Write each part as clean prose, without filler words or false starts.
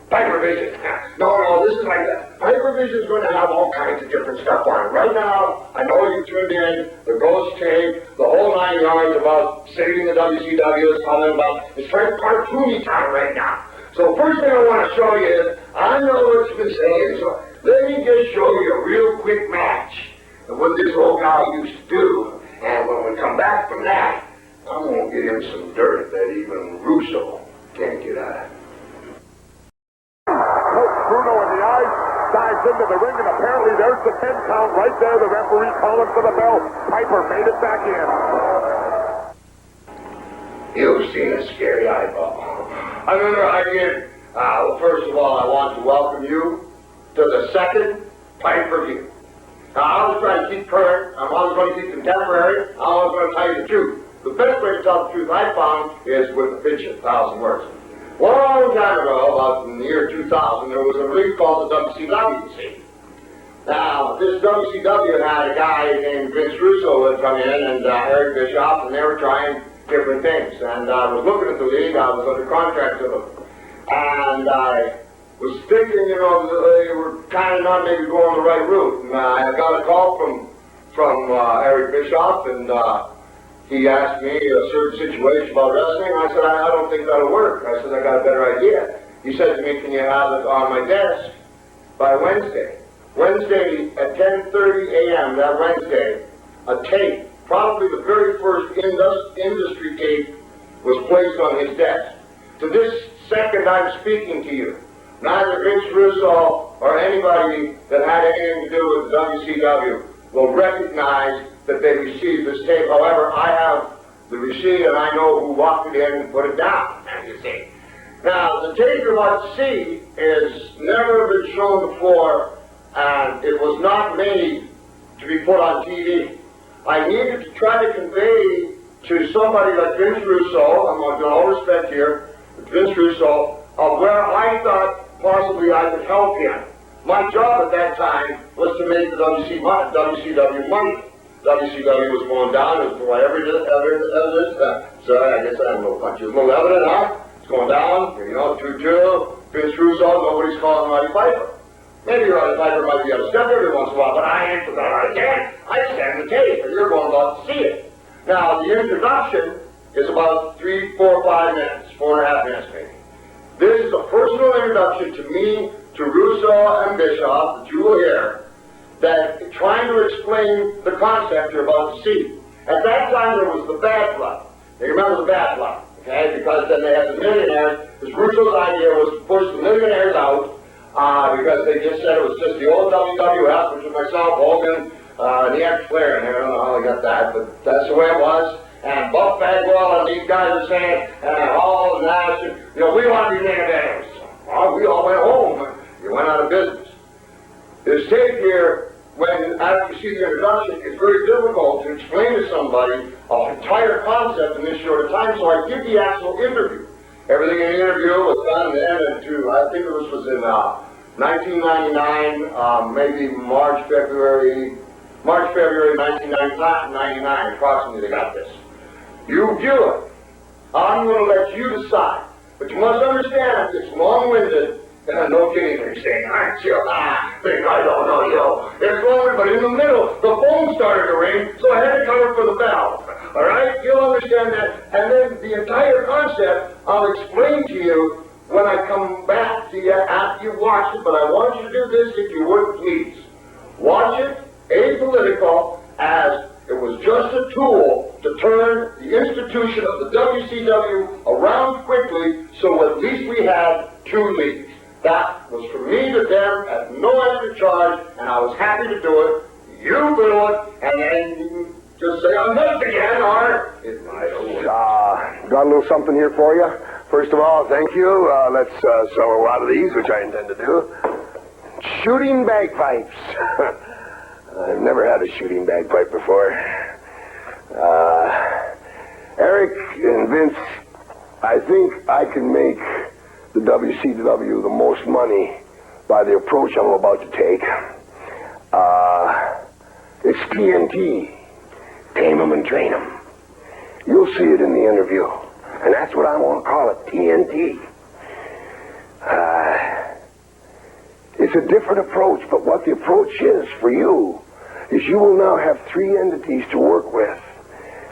Piper Vision. No, this is like that. Piper Vision is going to have all kinds of different stuff on it. Right now, I know you tuned in, the ghost tape, the whole 9 yards about saving the WCW is coming about. It's right cartoony time right now. So first thing I want to show you is, I know what you've been saying, so let me just show you a real quick match of what this old guy used to do. And when we come back from that, I'm going to get him some dirt that even Russo can't get at. Bruno in the eyes, dives into the ring, and apparently there's the 10 count right there. The referee calling for the bell. Piper made it back in. You've seen a scary eyeball. I remember I did. Well, first of all, I want to welcome you to the second Piper-View. Now, I was trying to keep current. I'm always going to keep contemporary. I'm always going to tell you the truth. The best way to tell the truth I found is with a pitch of 1,000 words. Long time ago, about in the year 2000, there was a league called the WCW, you see. Now, this WCW had a guy named Vince Russo had come in, and Eric Bischoff, and they were trying different things. And I was looking at the league, I was under contract to them. And I was thinking, you know, they were kind of not maybe going the right route. And I got a call from Eric Bischoff, and he asked me a certain situation about wrestling. I said, I don't think that'll work. I said, I got a better idea. He said to me, can you have it on my desk by Wednesday? Wednesday at 10:30 a.m., that Wednesday, a tape, probably the very first industry tape, was placed on his desk. To this second I'm speaking to you, neither Vince Russo or anybody that had anything to do with the WCW will recognize that they received this tape. However, I have the receipt and I know who walked it in and put it down, as you see. Now, the tape you're about to see is never been shown before, and it was not made to be put on TV. I needed to try to convey to somebody like Vince Russo, I'm with all respect here, Vince Russo, of where I thought possibly I could help him. My job at that time was to make the WCW money. WCW was going down, it was for evidence. So I guess I have no punches. No evidence, huh? It's going down, you know, 2-2, Vince Russo, nobody's calling Roddy Piper. Maybe Roddy Piper might be able to step every once in a while, but I ain't forgot I can. I stand the tape, and you're going about to see it. Now, the introduction is about 3, 4, 5 minutes, 4.5 minutes maybe. This is a personal introduction to me, to Russo and Bischoff, that you will hear, that trying to explain the concept you're about to see. At that time, there was the bad blood. You remember the bad blood, okay? Because then they had the millionaires. Because Russo's idea was to push the millionaires out, because they just said it was just the old WWF, which was myself, Hogan, the ex-Flair, and I don't know how they got that, but that's the way it was. And Buff Bagwell and these guys are saying, and Hall and Nash, you know, we want to be millionaires. Well, we all went home, and you went out of business. This tape here, when after you see the introduction, it's very difficult to explain to somebody an entire concept in this short time, so I give the actual interview. Everything in the interview was done then into, I think this was in 1999, maybe March, February 1999, approximately they got this. You view it. I'm going to let you decide. But you must understand, it's long-winded, and no kidding, you're saying, aren't you? Think I don't know you. It's long-winded, but in the middle, the phone started to ring, so I had to cover for the bell. All right? You'll understand that. And then the entire concept, I'll explain to you when I come back to you after you watch it, but I want you to do this if you would, please. Watch it, apolitical, as it was just a tool to turn the institution of the WCW around quickly, so at least we had 2 leagues. That was from me to them at no extra charge, and I was happy to do it. You do it, and then you can just say, I'm not again, or it might have got a little something here for you. First of all, thank you. Let's sell a lot of these, which I intend to do. Shooting bagpipes. I've never had a shooting bagpipe before. Eric and Vince, I think I can make the WCW the most money by the approach I'm about to take. It's TNT. Tame 'em and train 'em. You'll see it in the interview. And that's what I want to call it, TNT. It's a different approach, but what the approach is for you is you will now have 3 entities to work with.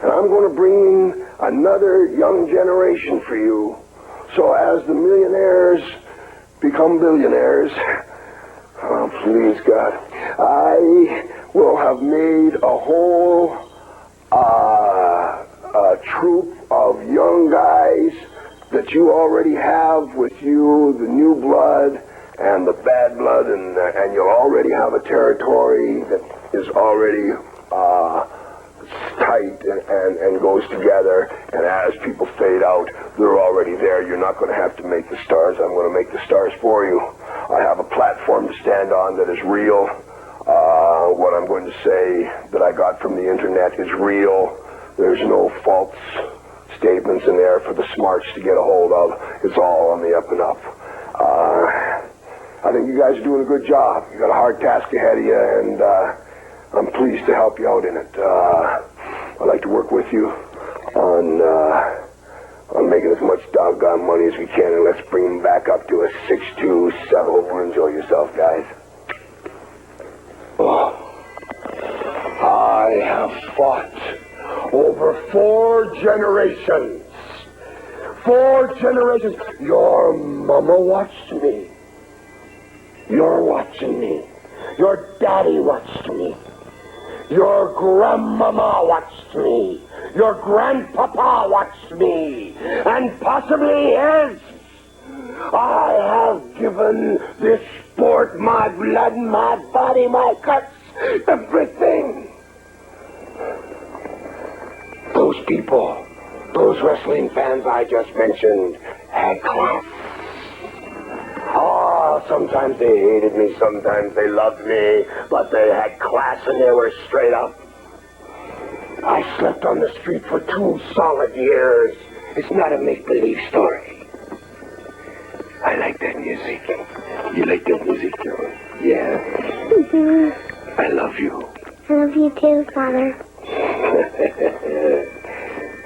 And I'm going to bring in another young generation for you. So as the millionaires become billionaires, oh, please, God, I will have made a whole troop of young guys that you already have with you, the new blood and the bad blood, and you'll already have a territory that is already tight and goes together, and as people fade out, they're already there. You're not going to have to make the stars. I'm going to make the stars for you. I have a platform to stand on that is real. What I'm going to say that I got from the internet is real. There's no false statements in there for the smarts to get a hold of. It's all on the up and up. I think you guys are doing a good job. You got a hard task ahead of you, and I'm pleased to help you out in it. I'd like to work with you on making as much doggone money as we can, and let's bring them back up to a 6-2 settle. Enjoy yourself, guys. Oh. I have fought over 4 generations. 4 generations. Your mama watched me. You're watching me. Your daddy watched me. Your grandmama watched me. Your grandpapa watched me. And possibly his. I have given this sport my blood, my body, my guts, everything. Those people, those wrestling fans I just mentioned, had class. Oh, sometimes they hated me, sometimes they loved me, but they had class and they were straight up. I slept on the street for 2 solid years. It's not a make-believe story. I like that music. You like that music, too? Yeah? Mm-hmm. I love you. I love you too, Father.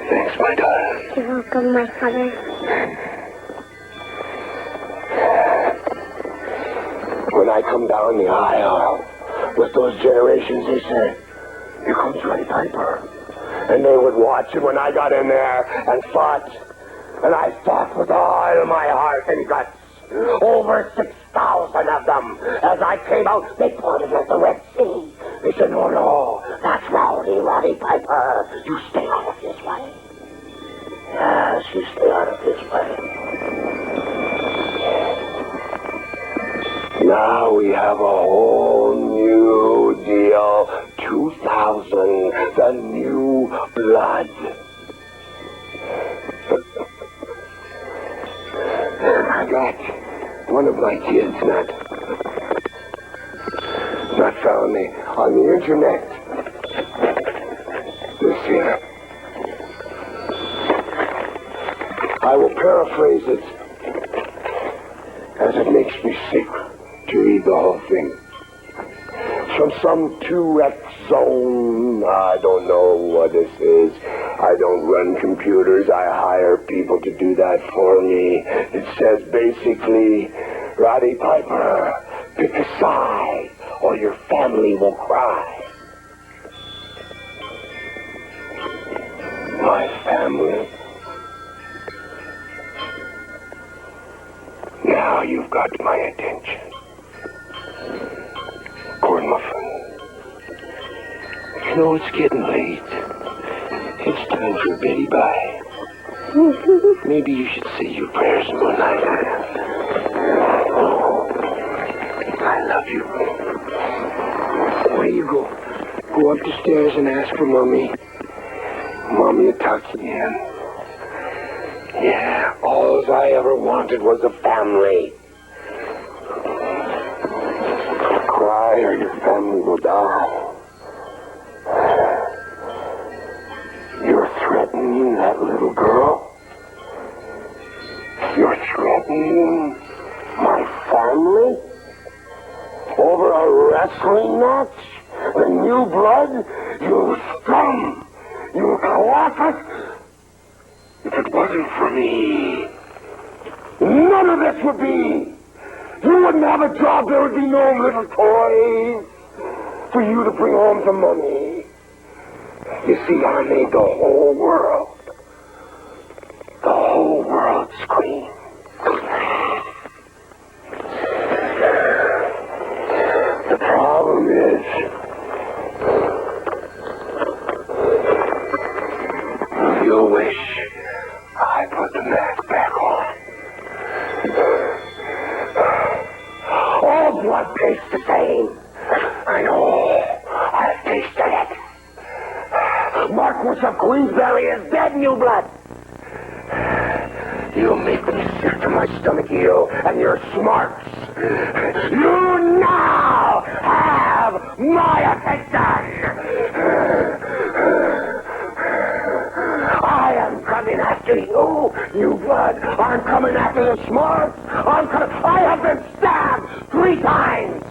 Thanks, my daughter. You're welcome, my father. When I come down the aisle with those generations, they said, "Here comes Roddy Piper." And they would watch, and when I got in there and fought, and I fought with all my heart and guts, over 6,000 of them. As I came out, they pointed at the Red Sea. They said, "No, that's Roddy Piper. You stay out of his way." Yes, you stay out of his way. Now we have a whole new deal. 2,000, the new blood. I got one of my kids not found me on the internet. This here. I will paraphrase it as it makes me sick to read the whole thing. From some 2X zone, I don't know what this is. I don't run computers. I hire people to do that for me. It says basically, Roddy Piper, pick a side or your family will cry. My family? Now you've got my attention. Corn muffin. You know, it's getting late. It's time for Betty Bye. Maybe you should say your prayers in one night. Oh, I love you. Where you go? Go up the stairs and ask for Mommy. Mommy will talk to you in. Yeah, all I ever wanted was a family. Cry or your family will die. You're threatening that little girl? You're threatening my family? Over a wrestling match? The new blood? You scum! You colossus! If it wasn't for me, none of this would be. You wouldn't have a job. There would be no little toys for you to bring home some money. You see, I made the whole world. The whole world scream. The problem is, you wish I put the mask back on. All blood tastes the same. I know. I've tasted it. Marquis of Queensberry is dead, new blood. You make me sick to my stomach, you and your smarts. You now have my attention. I am coming after you, you blood. I'm coming after the smarts. I have been stabbed 3 times.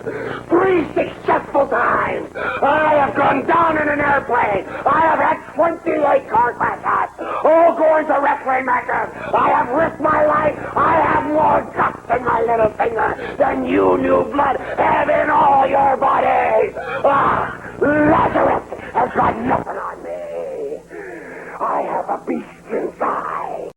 3 successful times. I have gone down in an airplane. I have had 28 car crashes. All going to wrestling matches. I have risked my life. I have more guts in my little finger than you, new blood, have in all your bodies. Lazarus has got nothing on me. I have a beast inside.